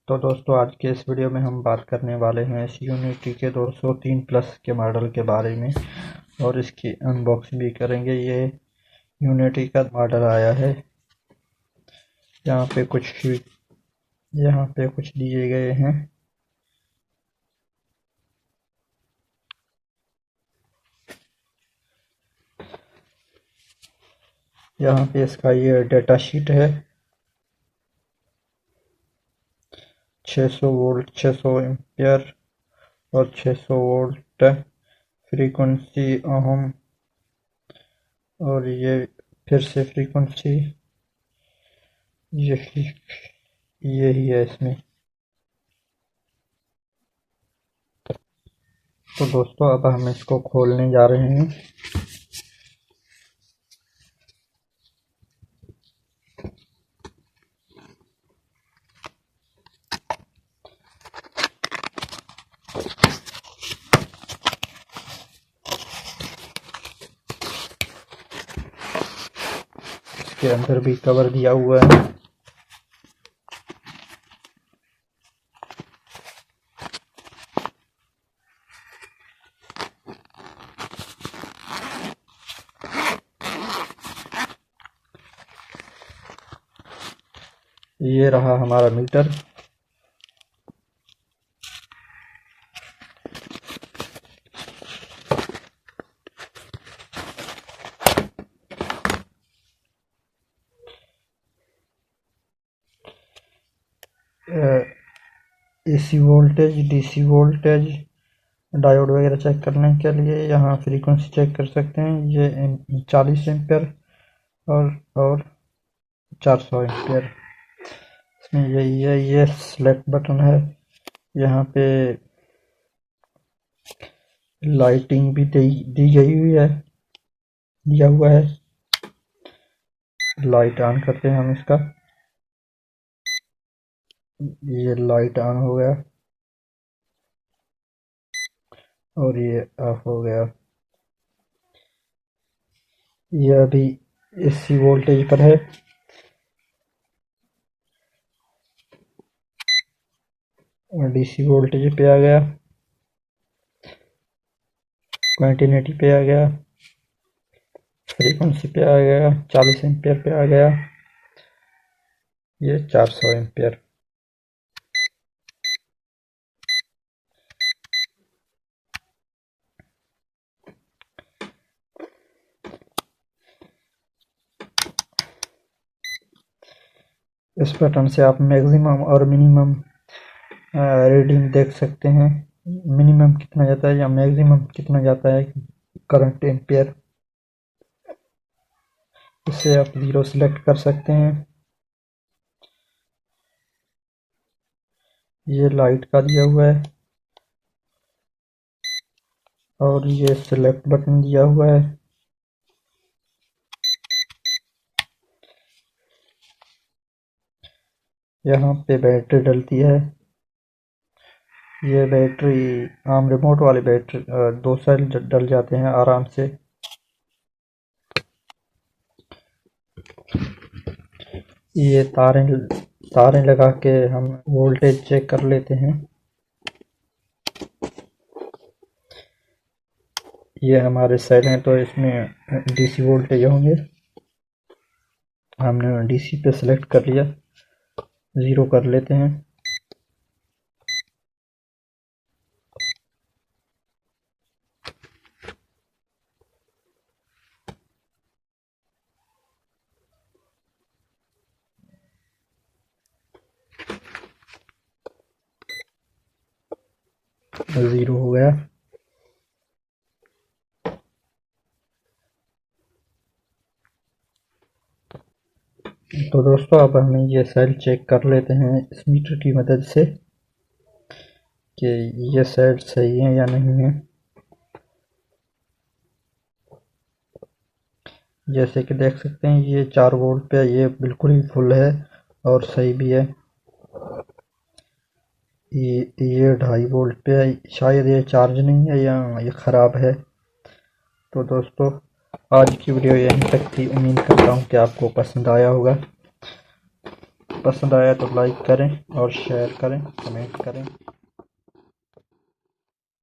तो दोस्तों आज के इस वीडियो में हम बात करने वाले हैं इस यूनिटी के 203 प्लस के मॉडल के बारे में और इसकी अनबॉक्सिंग भी करेंगे। ये यूनिटी का मॉडल आया है। यहाँ पे कुछ दिए गए हैं। यहाँ पे इसका ये डेटा शीट है। 600 वोल्ट 600 एम्पियर और 600 वोल्ट फ्रीक्वेंसी ओम और ये फिर से फ्रीक्वेंसी यही है इसमें। तो दोस्तों अब हम इसको खोलने जा रहे हैं। इसके अंदर भी कवर दिया हुआ है। ये रहा हमारा meter. AC voltage, DC voltage, diode वगैरह चेक करने के लिए यहाँ फ्रीक्वेंसी चेक कर सकते हैं। ये 40 एम्पियर और 400 एम्पियर। इसमें यही है, ये सेलेक्ट बटन है। यहाँ पे लाइटिंग भी दी गई हुई है, दिया हुआ है। लाइट ऑन करते हैं हम इसका। ये लाइट ऑन हो गया और ये ऑफ हो गया। ये अभी एसी वोल्टेज पर है। और डीसी वोल्टेज पे आ गया, कंटिन्यूटी पे आ गया, फ्रीक्वेंसी पे आ गया, 40 एम्पियर पे आ गया, ये 400 एम्पियर। इस बटन से आप मैक्सिमम और मिनिमम रीडिंग देख सकते हैं। मिनिमम कितना जाता है या मैक्सिमम कितना जाता है करंट एम्पियर। इससे आप जीरो सिलेक्ट कर सकते हैं। ये लाइट का दिया हुआ है और ये सिलेक्ट बटन दिया हुआ है। यहाँ पे बैटरी डलती है। ये बैटरी आम रिमोट वाली बैटरी 2 सेल डल जाते हैं आराम से। ये तारें लगा के हम वोल्टेज चेक कर लेते हैं। ये हमारे सेल हैं तो इसमें डीसी वोल्टेज होंगे। हमने डीसी पे सिलेक्ट कर लिया, जीरो कर लेते हैं। जीरो हो गया। तो दोस्तों अब हमें ये सेल चेक कर लेते हैं इस मीटर की मदद से कि ये सेल सही है या नहीं है। जैसे कि देख सकते हैं ये 4 वोल्ट पे ये बिल्कुल ही फुल है और सही भी है। ये 2.5 वोल्ट पे है, शायद ये चार्ज नहीं है या ये ख़राब है। तो दोस्तों आज की वीडियो यहीं तक थी। उम्मीद करता हूँ कि आपको पसंद आया होगा। पसंद आया तो लाइक करें और शेयर करें, कमेंट करें।